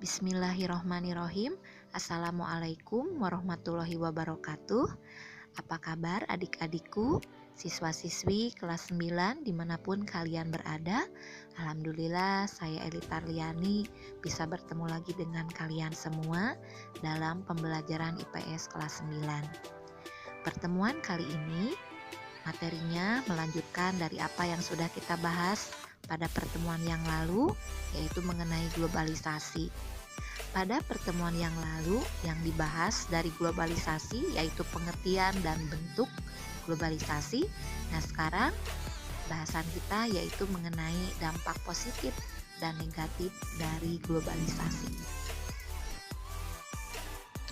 Bismillahirrohmanirrohim. Assalamualaikum warahmatullahi wabarakatuh. Apa kabar adik-adikku, siswa-siswi kelas 9 dimanapun kalian berada? Alhamdulillah saya Eli Parliani bisa bertemu lagi dengan kalian semua dalam pembelajaran IPS kelas 9. Pertemuan kali ini materinya melanjutkan dari apa yang sudah kita bahas pada pertemuan yang lalu, yaitu mengenai globalisasi. Pada pertemuan yang lalu yang dibahas dari globalisasi yaitu pengertian dan bentuk globalisasi. Nah, sekarang bahasan kita yaitu mengenai dampak positif dan negatif dari globalisasi.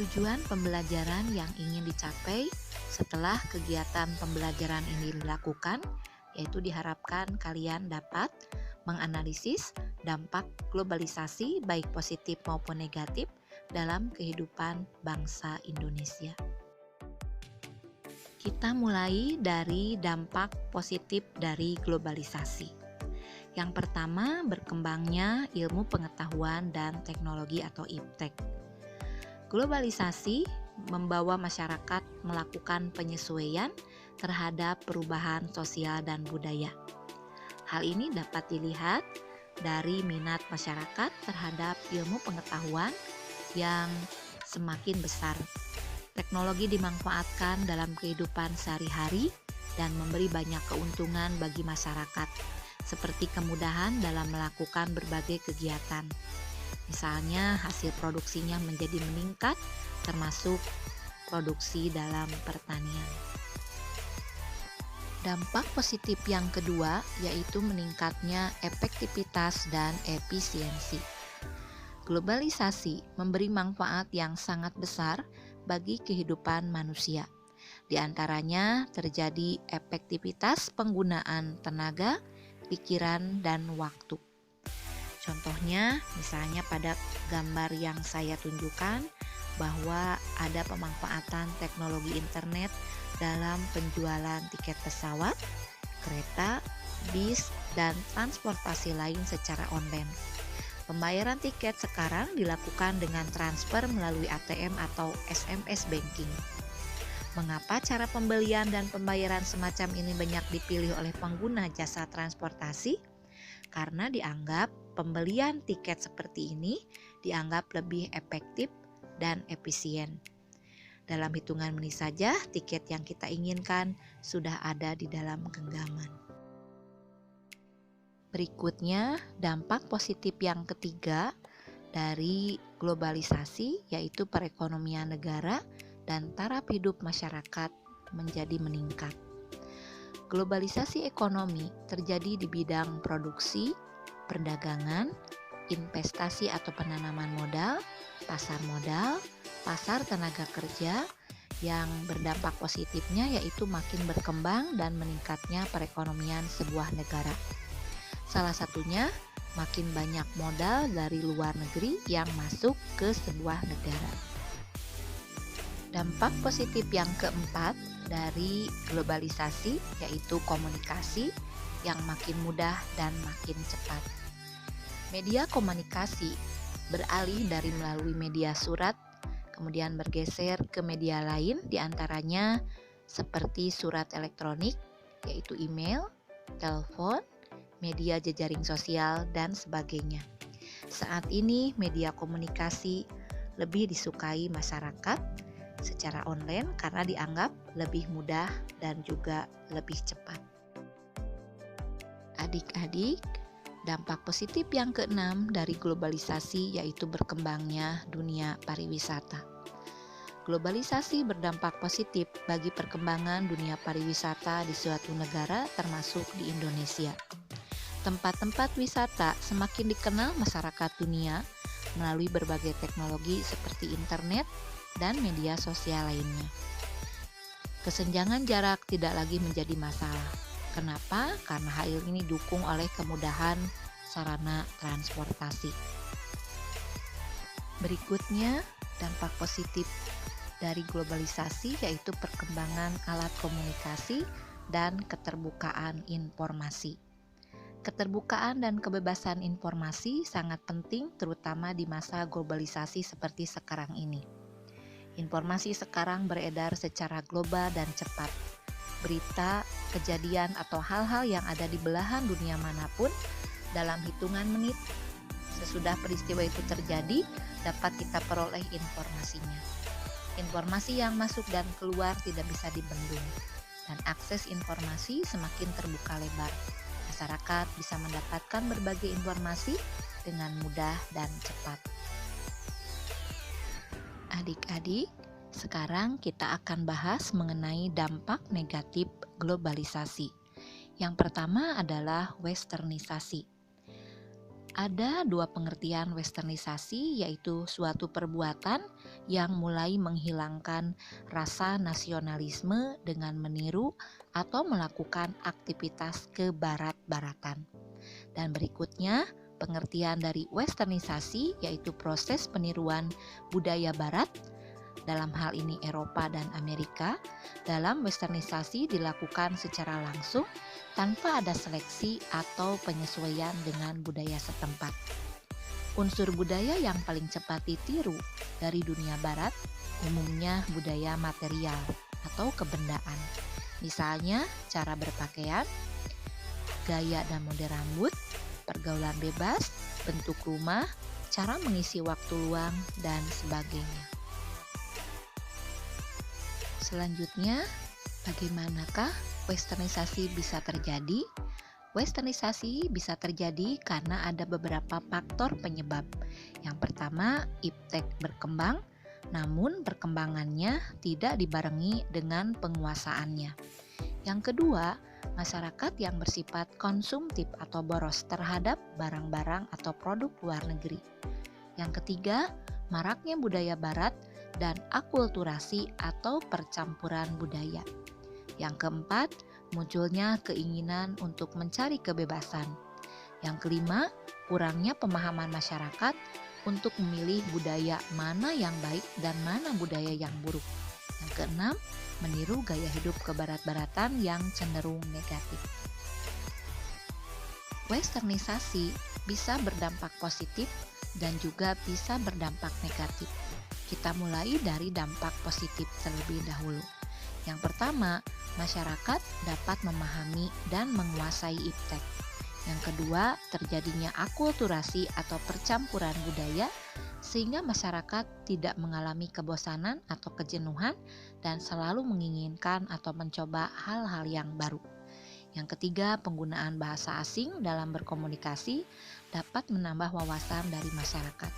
Tujuan pembelajaran yang ingin dicapai setelah kegiatan pembelajaran ini dilakukan yaitu diharapkan kalian dapat menganalisis dampak globalisasi baik positif maupun negatif dalam kehidupan bangsa Indonesia. Kita mulai dari dampak positif dari globalisasi. Yang pertama, berkembangnya ilmu pengetahuan dan teknologi atau IPTEK. Globalisasi membawa masyarakat melakukan penyesuaian terhadap perubahan sosial dan budaya. Hal ini dapat dilihat dari minat masyarakat terhadap ilmu pengetahuan yang semakin besar. Teknologi dimanfaatkan dalam kehidupan sehari-hari dan memberi banyak keuntungan bagi masyarakat, seperti kemudahan dalam melakukan berbagai kegiatan. Misalnya, hasil produksinya menjadi meningkat, termasuk produksi dalam pertanian. Dampak positif yang kedua yaitu meningkatnya efektivitas dan efisiensi. Globalisasi memberi manfaat yang sangat besar bagi kehidupan manusia. Di antaranya terjadi efektivitas penggunaan tenaga, pikiran, dan waktu. Contohnya, misalnya pada gambar yang saya tunjukkan bahwa ada pemanfaatan teknologi internet dalam penjualan tiket pesawat, kereta, bis, dan transportasi lain secara online. Pembayaran tiket sekarang dilakukan dengan transfer melalui ATM atau SMS banking. Mengapa cara pembelian dan pembayaran semacam ini banyak dipilih oleh pengguna jasa transportasi? Karena dianggap pembelian tiket seperti ini dianggap lebih efektif dan efisien. Dalam hitungan menit saja, tiket yang kita inginkan sudah ada di dalam genggaman. Berikutnya, dampak positif yang ketiga dari globalisasi yaitu perekonomian negara dan taraf hidup masyarakat menjadi meningkat. Globalisasi ekonomi terjadi di bidang produksi, perdagangan, investasi atau penanaman modal, pasar tenaga kerja, yang berdampak positifnya yaitu makin berkembang dan meningkatnya perekonomian sebuah negara. Salah satunya, makin banyak modal dari luar negeri yang masuk ke sebuah negara. Dampak positif yang keempat dari globalisasi yaitu komunikasi yang makin mudah dan makin cepat. Media komunikasi beralih dari melalui media surat, kemudian bergeser ke media lain, diantaranya seperti surat elektronik, yaitu email, telepon, media jejaring sosial, dan sebagainya. Saat ini media komunikasi lebih disukai masyarakat secara online karena dianggap lebih mudah dan juga lebih cepat. Adik-adik, dampak positif yang keenam dari globalisasi yaitu berkembangnya dunia pariwisata. Globalisasi berdampak positif bagi perkembangan dunia pariwisata di suatu negara termasuk di Indonesia. Tempat-tempat wisata semakin dikenal masyarakat dunia melalui berbagai teknologi seperti internet dan media sosial lainnya. Kesenjangan jarak tidak lagi menjadi masalah. Kenapa? Karena hal ini didukung oleh kemudahan sarana transportasi. Berikutnya, dampak positif dari globalisasi yaitu perkembangan alat komunikasi dan keterbukaan informasi. Keterbukaan dan kebebasan informasi sangat penting terutama di masa globalisasi seperti sekarang ini. Informasi sekarang beredar secara global dan cepat. Berita, kejadian, atau hal-hal yang ada di belahan dunia manapun dalam hitungan menit sesudah peristiwa itu terjadi dapat kita peroleh informasinya. Informasi yang masuk dan keluar tidak bisa dibendung, dan akses informasi semakin terbuka lebar. Masyarakat bisa mendapatkan berbagai informasi dengan mudah dan cepat. Adik-adik, sekarang kita akan bahas mengenai dampak negatif globalisasi. Yang pertama adalah westernisasi. Ada dua pengertian westernisasi, yaitu suatu perbuatan yang mulai menghilangkan rasa nasionalisme dengan meniru atau melakukan aktivitas kebarat-baratan. Dan berikutnya, pengertian dari westernisasi yaitu proses peniruan budaya barat, dalam hal ini Eropa dan Amerika. Dalam westernisasi dilakukan secara langsung tanpa ada seleksi atau penyesuaian dengan budaya setempat. Unsur budaya yang paling cepat ditiru dari dunia barat umumnya budaya material atau kebendaan. Misalnya cara berpakaian, gaya dan mode rambut, pergaulan bebas, bentuk rumah, cara mengisi waktu luang, dan sebagainya. Selanjutnya, bagaimanakah westernisasi bisa terjadi? Westernisasi bisa terjadi karena ada beberapa faktor penyebab. Yang pertama, iptek berkembang, namun perkembangannya tidak dibarengi dengan penguasaannya. Yang kedua, masyarakat yang bersifat konsumtif atau boros terhadap barang-barang atau produk luar negeri. Yang ketiga, maraknya budaya barat dan akulturasi atau percampuran budaya. Yang keempat, munculnya keinginan untuk mencari kebebasan. Yang kelima, kurangnya pemahaman masyarakat untuk memilih budaya mana yang baik dan mana budaya yang buruk. Yang keenam, meniru gaya hidup kebarat-baratan yang cenderung negatif. Westernisasi bisa berdampak positif dan juga bisa berdampak negatif. Kita mulai dari dampak positif terlebih dahulu. Yang pertama, masyarakat dapat memahami dan menguasai iptek. Yang kedua, terjadinya akulturasi atau percampuran budaya sehingga masyarakat tidak mengalami kebosanan atau kejenuhan dan selalu menginginkan atau mencoba hal-hal yang baru. Yang ketiga, penggunaan bahasa asing dalam berkomunikasi dapat menambah wawasan dari masyarakat.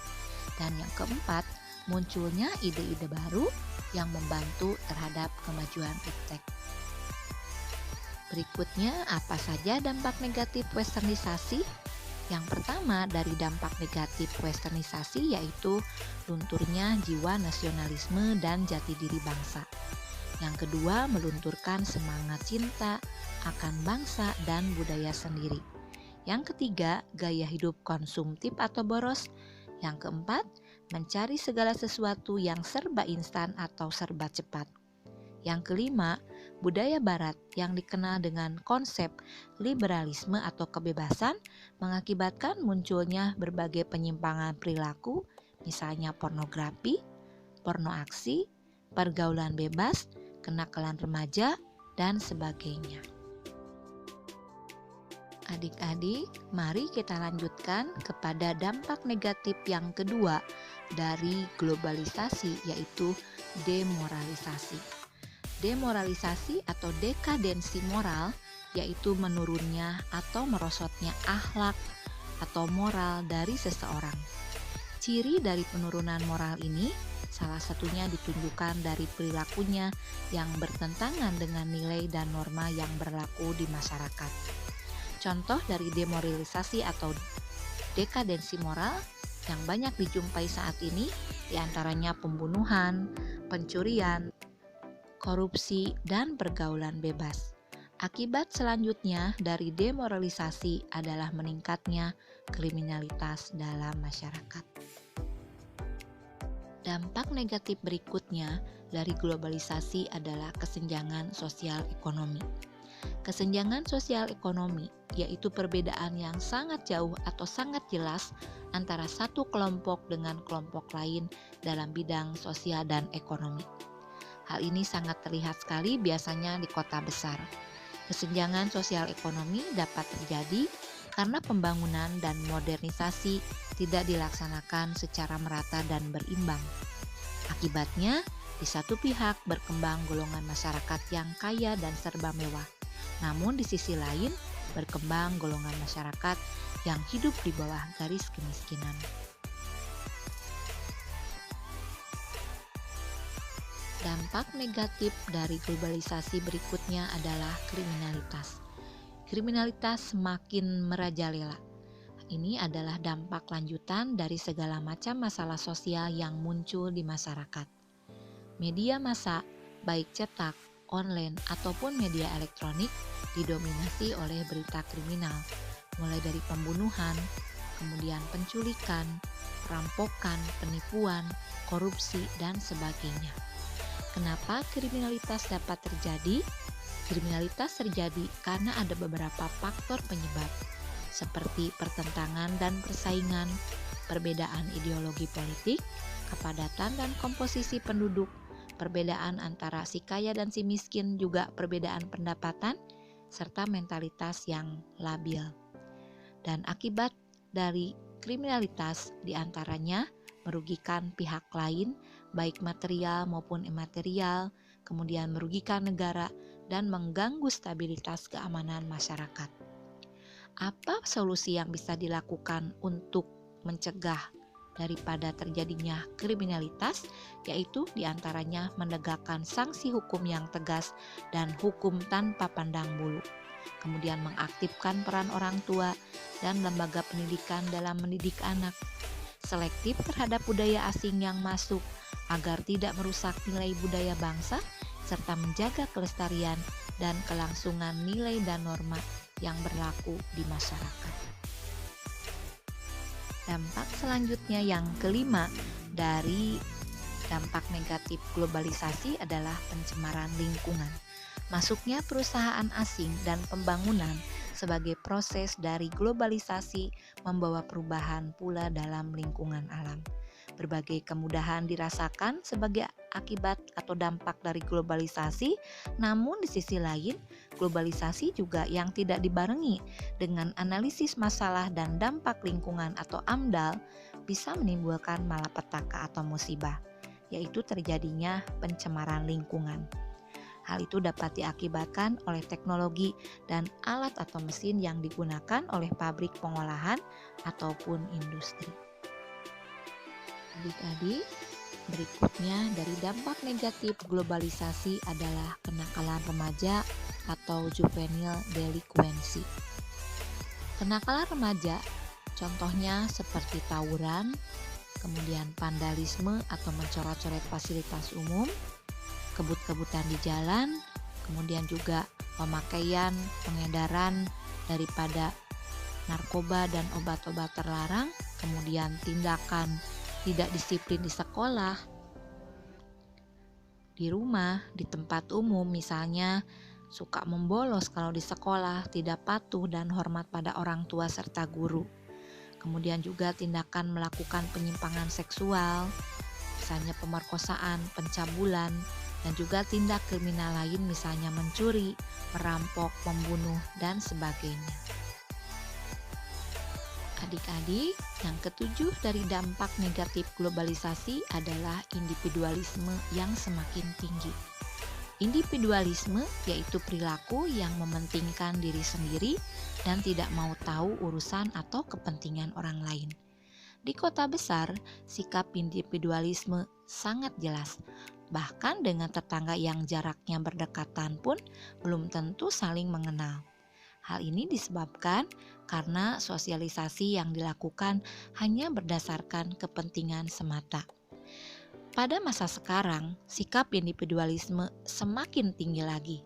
Dan yang keempat, munculnya ide-ide baru yang membantu terhadap kemajuan iptek. Berikutnya, apa saja dampak negatif westernisasi? Yang pertama dari dampak negatif westernisasi yaitu lunturnya jiwa nasionalisme dan jati diri bangsa. Yang kedua, melunturkan semangat cinta akan bangsa dan budaya sendiri. Yang ketiga, gaya hidup konsumtif atau boros. Yang keempat, mencari segala sesuatu yang serba instan atau serba cepat. Yang kelima, budaya barat yang dikenal dengan konsep liberalisme atau kebebasan mengakibatkan munculnya berbagai penyimpangan perilaku, misalnya pornografi, porno aksi, pergaulan bebas, kenakalan remaja, dan sebagainya. Adik-adik, mari kita lanjutkan kepada dampak negatif yang kedua dari globalisasi, yaitu demoralisasi. Demoralisasi atau dekadensi moral yaitu menurunnya atau merosotnya akhlak atau moral dari seseorang. Ciri dari penurunan moral ini salah satunya ditunjukkan dari perilakunya yang bertentangan dengan nilai dan norma yang berlaku di masyarakat. Contoh dari demoralisasi atau dekadensi moral yang banyak dijumpai saat ini diantaranya pembunuhan, pencurian, korupsi, dan pergaulan bebas. Akibat selanjutnya dari demoralisasi adalah meningkatnya kriminalitas dalam masyarakat. Dampak negatif berikutnya dari globalisasi adalah kesenjangan sosial ekonomi. Kesenjangan sosial ekonomi, yaitu perbedaan yang sangat jauh atau sangat jelas antara satu kelompok dengan kelompok lain dalam bidang sosial dan ekonomi. Hal ini sangat terlihat sekali biasanya di kota besar. Kesenjangan sosial ekonomi dapat terjadi karena pembangunan dan modernisasi tidak dilaksanakan secara merata dan berimbang. Akibatnya, di satu pihak berkembang golongan masyarakat yang kaya dan serba mewah. Namun di sisi lain, berkembang golongan masyarakat yang hidup di bawah garis kemiskinan. Dampak negatif dari globalisasi berikutnya adalah kriminalitas. Kriminalitas semakin merajalela. Ini adalah dampak lanjutan dari segala macam masalah sosial yang muncul di masyarakat. Media massa, baik cetak, online, ataupun media elektronik didominasi oleh berita kriminal, mulai dari pembunuhan, kemudian penculikan, perampokan, penipuan, korupsi, dan sebagainya. Kenapa kriminalitas dapat terjadi? Kriminalitas terjadi karena ada beberapa faktor penyebab, seperti pertentangan dan persaingan, perbedaan ideologi politik, kepadatan dan komposisi penduduk, perbedaan antara si kaya dan si miskin, juga perbedaan pendapatan, serta mentalitas yang labil. Dan akibat dari kriminalitas diantaranya merugikan pihak lain, baik material maupun imaterial, kemudian merugikan negara, dan mengganggu stabilitas keamanan masyarakat. Apa solusi yang bisa dilakukan untuk mencegah daripada terjadinya kriminalitas, yaitu diantaranya menegakkan sanksi hukum yang tegas dan hukum tanpa pandang bulu, kemudian mengaktifkan peran orang tua dan lembaga pendidikan dalam mendidik anak, selektif terhadap budaya asing yang masuk agar tidak merusak nilai budaya bangsa, serta menjaga kelestarian dan kelangsungan nilai dan norma yang berlaku di masyarakat. Dampak selanjutnya yang kelima dari dampak negatif globalisasi adalah pencemaran lingkungan. Masuknya perusahaan asing dan pembangunan sebagai proses dari globalisasi membawa perubahan pula dalam lingkungan alam. Berbagai kemudahan dirasakan sebagai akibat atau dampak dari globalisasi, namun di sisi lain, globalisasi juga yang tidak dibarengi dengan analisis masalah dan dampak lingkungan atau AMDAL bisa menimbulkan malapetaka atau musibah, yaitu terjadinya pencemaran lingkungan. Hal itu dapat diakibatkan oleh teknologi dan alat atau mesin yang digunakan oleh pabrik pengolahan ataupun industri. Adik-adik, berikutnya dari dampak negatif globalisasi adalah kenakalan remaja atau juvenile delinquency. Kenakalan remaja contohnya seperti tawuran, kemudian vandalisme atau mencoret-coret fasilitas umum, kebut-kebutan di jalan, kemudian juga pemakaian, pengedaran daripada narkoba dan obat-obat terlarang, kemudian tindakan tidak disiplin di sekolah, di rumah, di tempat umum, misalnya suka membolos kalau di sekolah, tidak patuh dan hormat pada orang tua serta guru. Kemudian juga tindakan melakukan penyimpangan seksual, misalnya pemerkosaan, pencabulan, dan juga tindak kriminal lain misalnya mencuri, merampok, membunuh, dan sebagainya. Adik-adik, yang ketujuh dari dampak negatif globalisasi adalah individualisme yang semakin tinggi. Individualisme yaitu perilaku yang mementingkan diri sendiri dan tidak mau tahu urusan atau kepentingan orang lain. Di kota besar, sikap individualisme sangat jelas. Bahkan dengan tetangga yang jaraknya berdekatan pun belum tentu saling mengenal. Hal ini disebabkan karena sosialisasi yang dilakukan hanya berdasarkan kepentingan semata. Pada masa sekarang, sikap individualisme semakin tinggi lagi.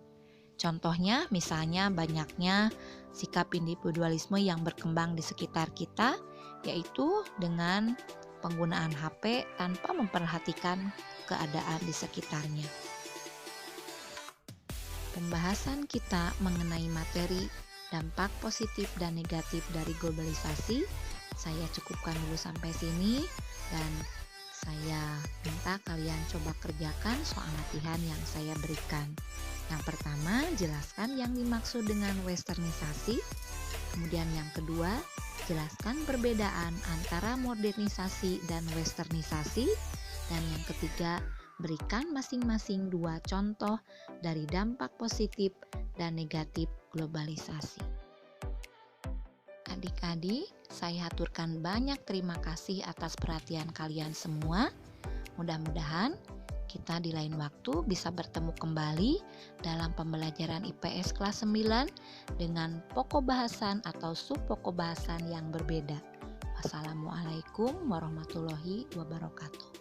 Contohnya, misalnya banyaknya sikap individualisme yang berkembang di sekitar kita, yaitu dengan penggunaan HP tanpa memperhatikan keadaan di sekitarnya. pembahasan kita mengenai materi dampak positif dan negatif dari globalisasi. Saya cukupkan dulu sampai sini dan saya minta kalian coba kerjakan soal latihan yang saya berikan. Yang pertama, jelaskan yang dimaksud dengan westernisasi. Kemudian yang kedua, jelaskan perbedaan antara modernisasi dan westernisasi. Dan yang ketiga, berikan masing-masing 2 contoh dari dampak positif dan negatif globalisasi. Adik-adik, saya haturkan banyak terima kasih atas perhatian kalian semua. Mudah-mudahan kita di lain waktu bisa bertemu kembali dalam pembelajaran IPS kelas 9 dengan pokok bahasan atau subpokok bahasan yang berbeda. Wassalamualaikum warahmatullahi wabarakatuh.